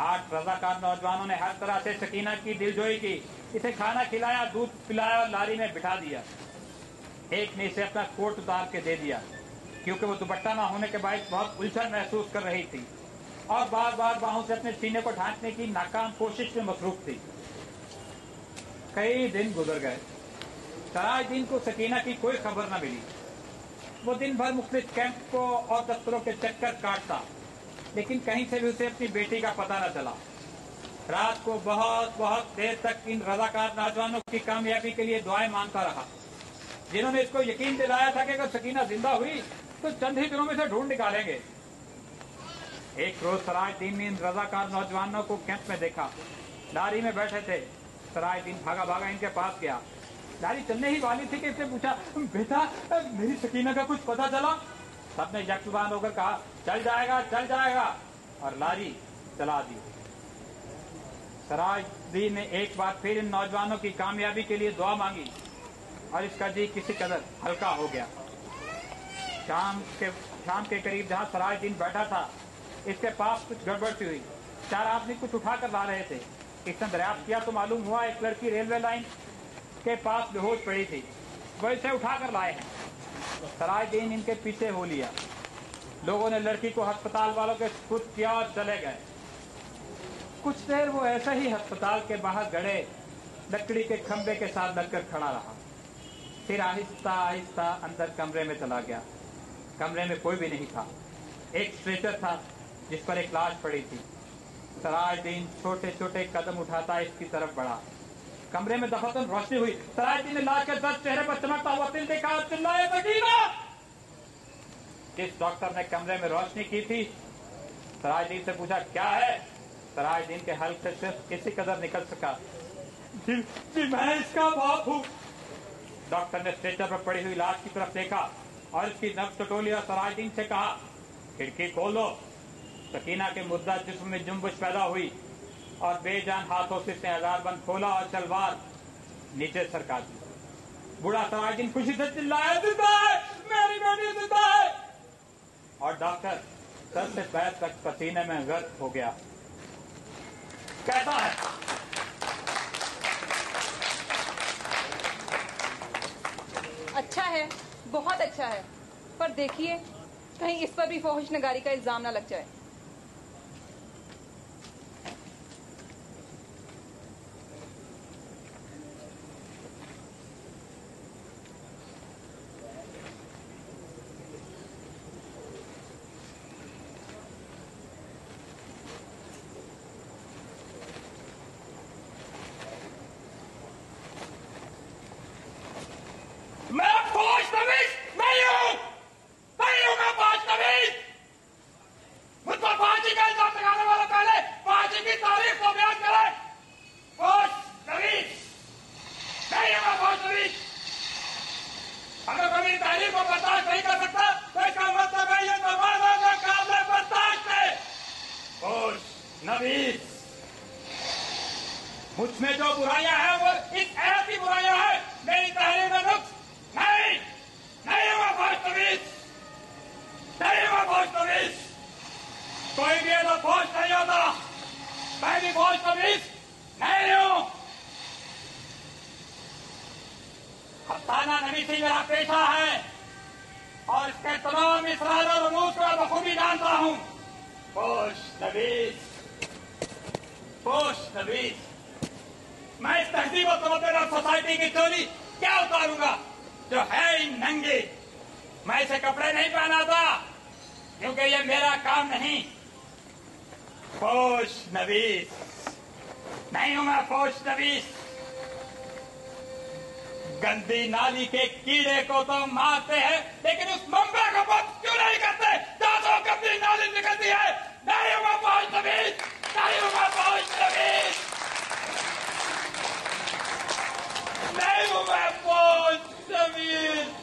Speaker 1: 8 रजाकार नौजवानों ने हर तरह से सकीना की दिलजोई की, इसे खाना खिलाया, दूध पिलाया और लारी में बिठा दिया। एक ने इसे अपना कोट उतार के दे दिया क्योंकि वो दुपट्टा न होने के बायस बहुत उलझन महसूस कर रही थी और बार बार बाहों से अपने सीने को ढांकने की नाकाम कोशिश में मसरूफ थी। कई दिन गुजर गए, सराजुद्दीन को सकीना की कोई खबर न मिली। वो दिन भर मुख्तलिफ कैंप को और दफ्तरों के चक्कर काटता, लेकिन कहीं से भी उसे अपनी बेटी का पता न चला। रात को बहुत बहुत देर तक इन रजाकार नौजवानों की कामयाबी के लिए दुआएं मांगता रहा, जिन्होंने इसको यकीन दिलाया था कि अगर सकीना जिंदा हुई तो चंद ही दिनों में से ढूंढ निकालेंगे। एक रोज सराजुद्दीन ने इन रजाकार नौजवानों को कैंप में देखा। लारी में बैठे थे। सराजुद्दीन भागा भागा इनके पास गया। लारी चलने ही वाली थी कि इसने पूछा, बेटा मेरी सकीना का कुछ पता चला? सबने यकजुबान होकर कहा, चल जाएगा, चल जाएगा, और लारी चला दी। सराजुद्दीन ने एक बार फिर इन नौजवानों की कामयाबी के लिए दुआ मांगी और इसका जी किसी कदर हल्का हो गया। शाम के करीब जहां सराजुद्दीन बैठा था, इसके पास कुछ गड़बड़ सी हुई। 4 आदमी कुछ उठा कर ला रहे थे। इसने दरियाफ्त किया तो मालूम हुआ एक लड़की रेलवे लाइन के पास बेहोश पड़ी थी, वो इसे उठा कर लाए हैं। सराजुद्दीन इनके पीछे हो लिया। लोगों ने लड़की को अस्पताल वालों के सुपुर्द किया और चले गए। कुछ देर वो ऐसे ही अस्पताल के बाहर गड़े लकड़ी के खंबे के साथ लगकर खड़ा रहा। फिर आहिस्ता आहिस्ता अंदर कमरे में चला गया। कमरे में कोई भी नहीं था। एक स्ट्रेचर था जिस पर एक लाश पड़ी थी। सराजुद्दीन छोटे छोटे कदम उठाता इसकी तरफ बढ़ा। कमरे में दफातन रोशनी हुई। सराजुद्दीन ने लाश के दर्द चेहरे पर चमकता हुआ तिल देखा और चिल्लाए, सकीना! जिस डॉक्टर ने कमरे में रोशनी की थी, सराजुद्दीन से पूछा, क्या है? सराजुद्दीन के हल्क से सिर्फ इसी कदर निकल सका, जी मैं इसका बाप हूँ। डॉक्टर ने स्ट्रेचर पर पड़ी हुई लाश की तरफ देखा और इसकी नब्ज टटोली और सराजुद्दीन से कहा, खिड़की खोलो। सकीना के मुर्दा जिस्म में जुम्बश पैदा हुई और बेजान हाथों से इसने हजारबंद खोला और तलवार नीचे सरका दी। बूढ़ा सराजुद्दीन खुशी से चिल्लाया, जिंदा है, मेरी बेटी जिंदा है। और डॉक्टर सर से पैर तक पसीने में गर्क हो गया। कैसा है?
Speaker 2: अच्छा है, बहुत अच्छा है, पर देखिए कहीं इस पर भी फौहिश नगारी का इल्जाम न लग जाए।
Speaker 1: नबीस, मुझमें जो बुराइयां हैं वो इस ऐसी बुराइयां हैं, मेरी तहरीर में नुक्स नहीं हुआ फौज नबीस, नहीं हुआ फौज नबीस। कोई भी है तो फौज नहीं होता, मैं भी फौज नबीस नहीं हूं। अफसाना नवीसी मेरा पेशा है और इसके तमाम इसरार और रूस को बखूबी जानता हूं। फौज नबीस, मैं इस तहजीब और तमद्दुन सोसाइटी की चोरी क्या उतारूंगा जो है ही नंगी। मैं इसे कपड़े नहीं पहनाता क्योंकि ये मेरा काम नहीं। फौज नबीस नहीं हूं मैं, फौज नबीस। गंदी नाली के कीड़े को तो मारते हैं, लेकिन उस मंबे को बंद क्यों नहीं करते जहां गंदी नाली निकलती है। नहीं हूं मैं फौज नबीस, नहीं हूं मैं फौज नबीस, नहीं हूं मैं फौज नबीस।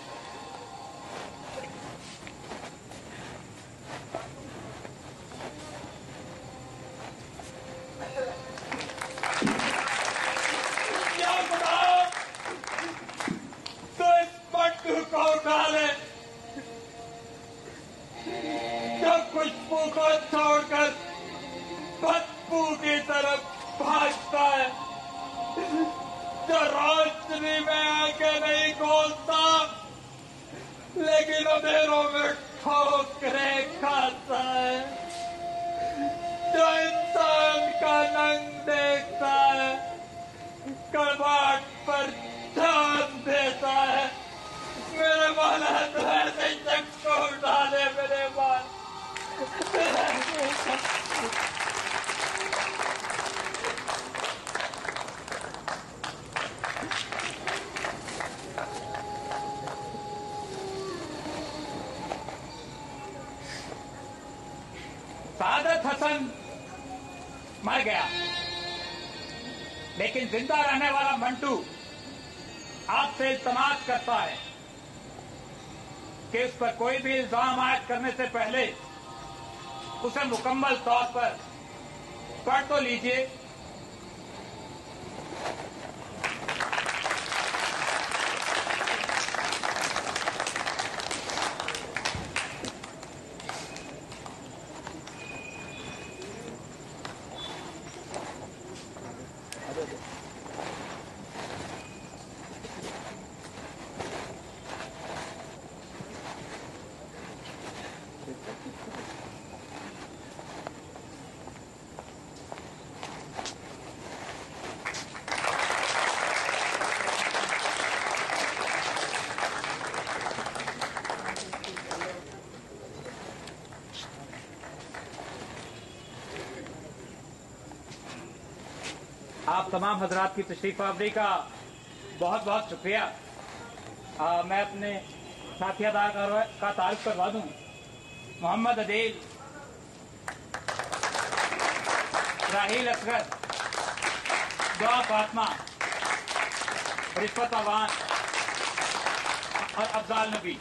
Speaker 1: तो इस मंटू को उठा ले जो खुशबू को छोड़कर बदबू की तरफ भागता है, जो रोशनी में आके नहीं खोलता लेकिन अंधेरों में ठोकरें खाता है, जो इंसान का नंग देखता है, कड़वाहट पर ध्यान देता है। मेरे मौला तो ऐसे ही शख्स को उठा दे मेरे बाल। सादत हसन मर गया, लेकिन जिंदा रहने वाला मंटू आपसे इल्तमास करता है कि उस पर कोई भी इल्जाम आयद करने से पहले उसे मुकम्मल तौर पर पढ़ तो लीजिए। आप तमाम हजरात की तशरीफ आवरी का बहुत बहुत शुक्रिया। मैं अपने साथियादार का तारुफ करवा दूं। मोहम्मद अदील, राहील असगर, दुआ फातिमा, रिफत अवान और अफजाल नबी।